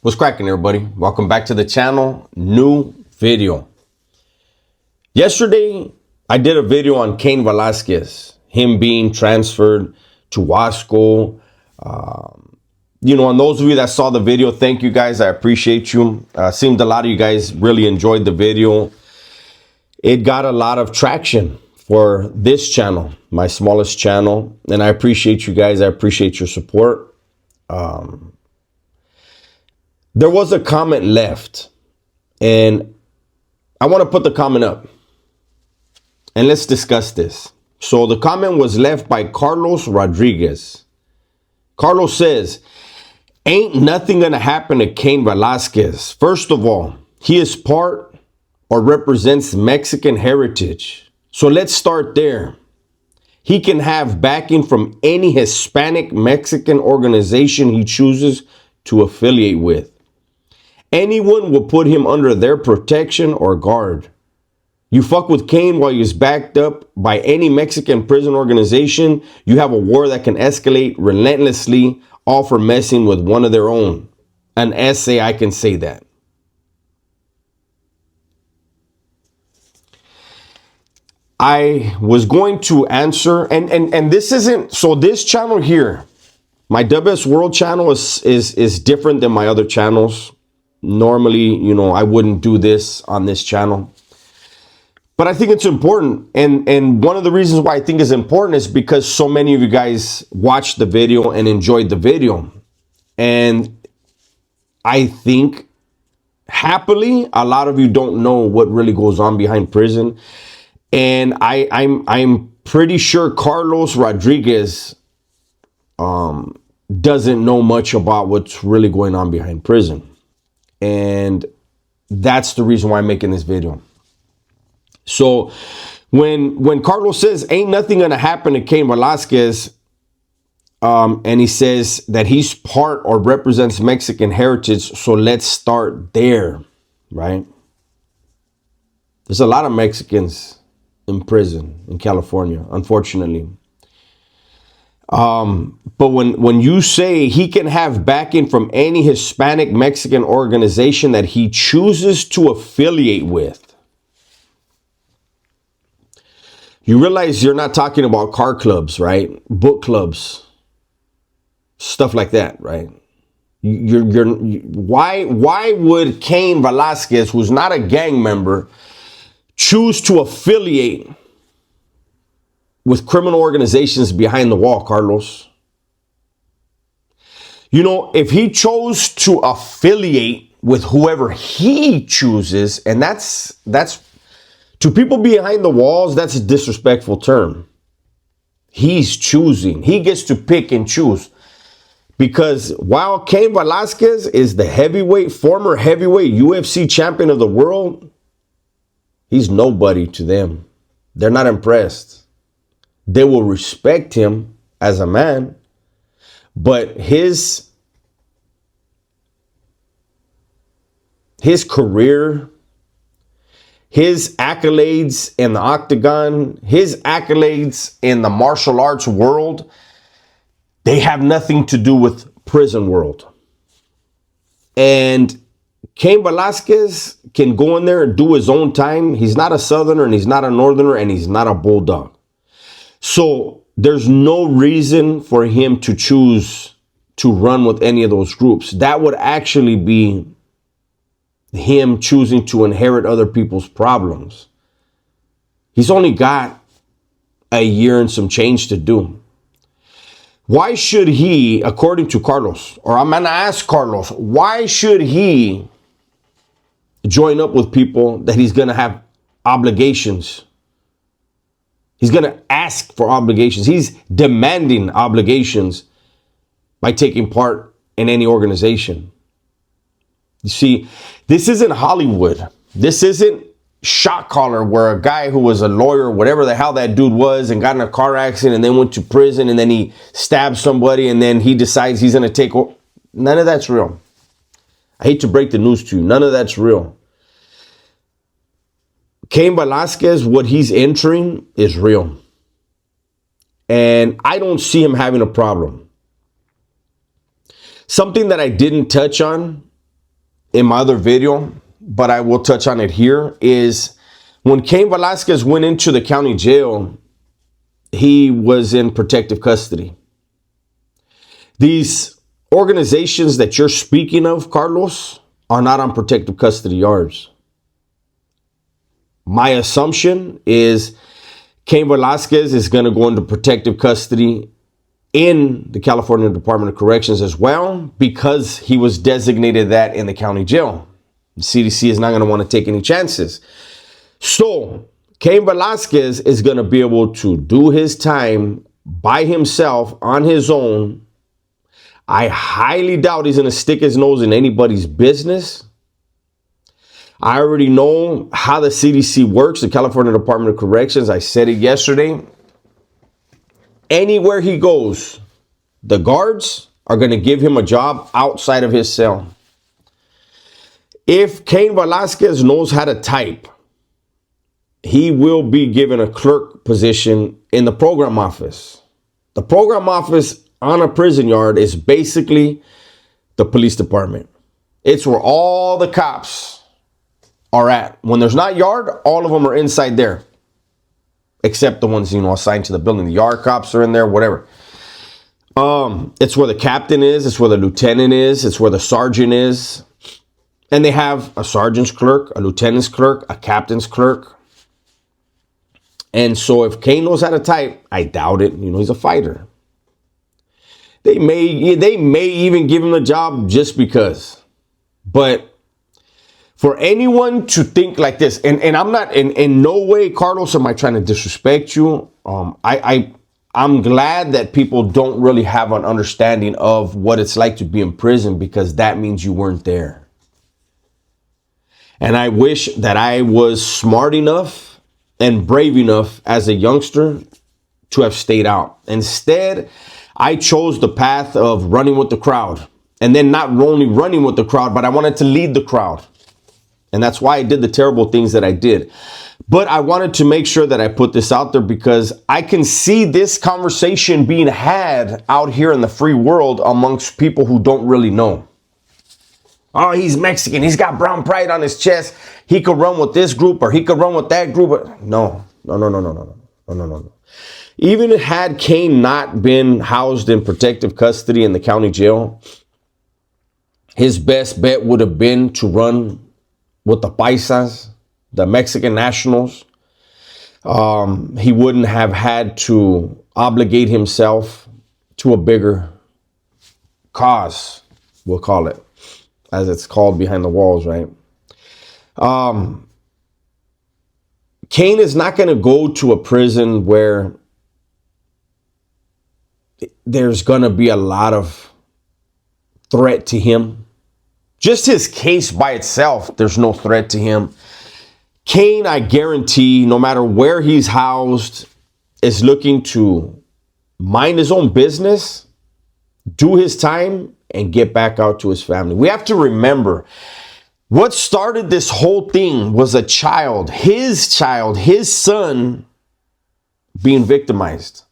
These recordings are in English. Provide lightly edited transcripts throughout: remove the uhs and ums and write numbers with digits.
What's cracking, everybody? Welcome back to the channel. New video. Yesterday, I did a video on Cain Velasquez, him being transferred to Wasco. And those of you that saw the video, thank you guys. I appreciate you. Seemed a lot of you guys really enjoyed the video. It got a lot of traction for this channel, my smallest channel, and I appreciate you guys. I appreciate your support. There was a comment left, and I want to put the comment up, and let's discuss this. So the comment was left by Carlos Rodriguez. Carlos says, ain't nothing going to happen to Cain Velasquez. First of all, he is part or represents Mexican heritage. So let's start there. He can have backing from any Hispanic Mexican organization he chooses to affiliate with. Anyone will put him under their protection or guard. You fuck with Cain while he's backed up by any Mexican prison organization, you have a war that can escalate relentlessly, all for messing with one of their own. An essay, I can say that. I was going to answer, and this isn't, so this channel here, my WS World channel is different than my other channels. Normally, I wouldn't do this on this channel, but I think it's important. And one of the reasons why I think it's important is because so many of you guys watched the video and enjoyed the video. And I think happily, a lot of you don't know what really goes on behind prison. And I'm pretty sure Carlos Rodriguez doesn't know much about what's really going on behind prison. And that's the reason why I'm making this video. So when Carlos says ain't nothing gonna happen to Cain Velasquez, and he says that he's part or represents Mexican heritage, so let's start there, right? There's a lot of Mexicans in prison in California, unfortunately. But when you say he can have backing from any Hispanic Mexican organization that he chooses to affiliate with, you realize you're not talking about car clubs, right? Book clubs, stuff like that, right? Why would Cain Velasquez, who's not a gang member, choose to affiliate with criminal organizations behind the wall, Carlos? If he chose to affiliate with whoever he chooses, and that's to people behind the walls, that's a disrespectful term. He's choosing. He gets to pick and choose. Because while Cain Velasquez is the former heavyweight UFC champion of the world, he's nobody to them. They're not impressed. They will respect him as a man, but his career, his accolades in the octagon, his accolades in the martial arts world, they have nothing to do with prison world. And Cain Velasquez can go in there and do his own time. He's not a Southerner, and he's not a Northerner, and he's not a Bulldog. So there's no reason for him to choose to run with any of those groups. That would actually be him choosing to inherit other people's problems. He's only got a year and some change to do. Why should he, according to Carlos, or I'm going to ask Carlos, why should he join up with people that he's going to have obligations? He's going to ask for obligations. He's demanding obligations by taking part in any organization. You see, this isn't Hollywood. This isn't Shot Caller, where a guy who was a lawyer, whatever the hell that dude was, and got in a car accident and then went to prison and then he stabbed somebody and then he decides he's going to take over. None of that's real. I hate to break the news to you. None of that's real. Cain Velasquez, what he's entering is real. And I don't see him having a problem. Something that I didn't touch on in my other video, but I will touch on it here, is when Cain Velasquez went into the county jail, he was in protective custody. These organizations that you're speaking of, Carlos, are not on protective custody yards. My assumption is Cain Velasquez is going to go into protective custody in the California Department of Corrections as well, because he was designated that in the county jail. The CDC is not going to want to take any chances. So Cain Velasquez is going to be able to do his time by himself on his own. I highly doubt he's going to stick his nose in anybody's business. I already know how the CDC works, the California Department of Corrections. I said it yesterday. Anywhere he goes, the guards are going to give him a job outside of his cell. If Cain Velasquez knows how to type, he will be given a clerk position in the program office. The program office on a prison yard is basically the police department. It's where all the cops are at. When there's not yard, all of them are inside there. Except the ones, assigned to the building. The yard cops are in there, whatever. It's where the captain is. It's where the lieutenant is. It's where the sergeant is. And they have a sergeant's clerk, a lieutenant's clerk, a captain's clerk. And so if Cain knows how to type, I doubt it. He's a fighter. They may even give him a job just because. But for anyone to think like this, and I'm not in no way, Carlos, am I trying to disrespect you? I'm glad that people don't really have an understanding of what it's like to be in prison, because that means you weren't there. And I wish that I was smart enough and brave enough as a youngster to have stayed out. Instead, I chose the path of running with the crowd, and then not only running with the crowd, but I wanted to lead the crowd. And that's why I did the terrible things that I did. But I wanted to make sure that I put this out there, because I can see this conversation being had out here in the free world amongst people who don't really know. Oh, he's Mexican. He's got brown pride on his chest. He could run with this group or he could run with that group. No. Even had Cain not been housed in protective custody in the county jail, his best bet would have been to run with the paisas, the Mexican nationals. He wouldn't have had to obligate himself to a bigger cause, we'll call it, as it's called behind the walls, right? Cain is not going to go to a prison where there's going to be a lot of threat to him. Just his case by itself, there's no threat to him. Cain, I guarantee, no matter where he's housed, is looking to mind his own business, do his time, and get back out to his family. We have to remember, what started this whole thing was a child, his son, being victimized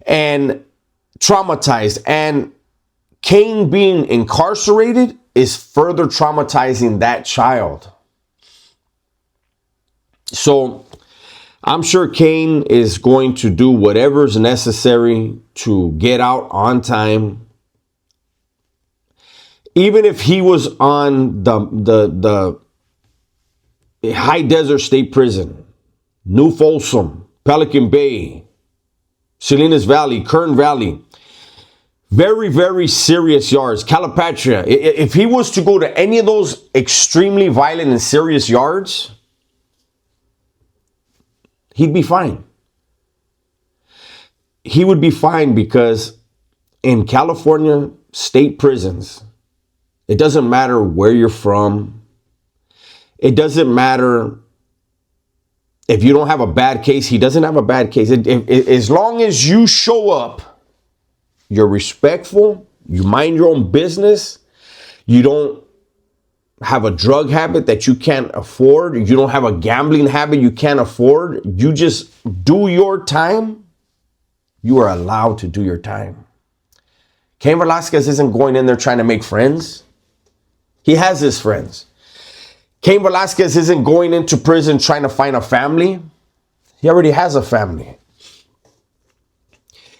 and traumatized. And Cain being incarcerated is further traumatizing that child. So I'm sure Cain is going to do whatever is necessary to get out on time. Even if he was on the high desert state prison, New Folsom, Pelican Bay, Salinas Valley, Kern Valley, very, very serious yards, Calipatria. If he was to go to any of those extremely violent and serious yards, he'd be fine. He would be fine, because in California state prisons, it doesn't matter where you're from. It doesn't matter if you don't have a bad case. He doesn't have a bad case. As long as you show up, you're respectful, you mind your own business, you don't have a drug habit that you can't afford, you don't have a gambling habit you can't afford, you just do your time, you are allowed to do your time. Cain Velasquez isn't going in there trying to make friends. He has his friends. Cain Velasquez isn't going into prison trying to find a family. He already has a family.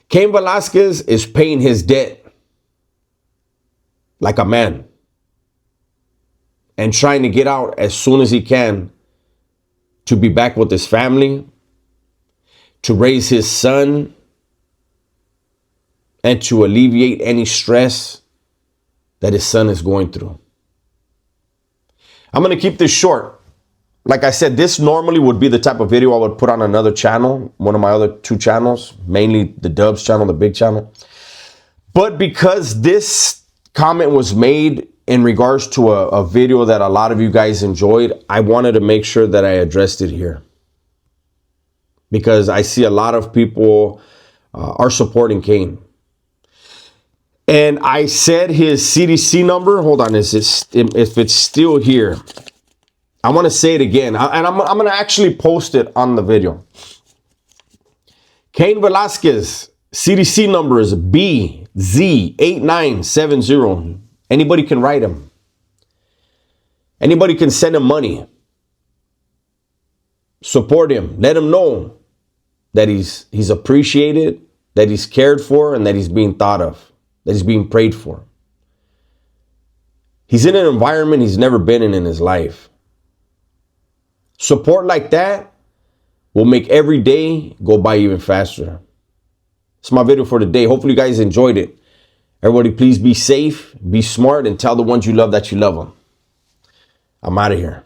Cain Velasquez is paying his debt like a man and trying to get out as soon as he can to be back with his family, to raise his son, and to alleviate any stress that his son is going through. I'm going to keep this short. Like I said, this normally would be the type of video I would put on another channel, one of my other 2 channels, mainly the Dubs channel, the big channel. But because this comment was made in regards to a video that a lot of you guys enjoyed, I wanted to make sure that I addressed it here. Because I see a lot of people are supporting Cain. And I said his CDC number. Hold on, if it's still here. I want to say it again. And I'm going to actually post it on the video. Cain Velasquez, CDC number is BZ8970. Anybody can write him. Anybody can send him money. Support him. Let him know that he's appreciated, that he's cared for, and that he's being thought of, that he's being prayed for. He's in an environment he's never been in his life. Support like that will make every day go by even faster. It's my video for today. Hopefully you guys enjoyed it. Everybody, please be safe, be smart, and tell the ones you love that you love them. I'm out of here.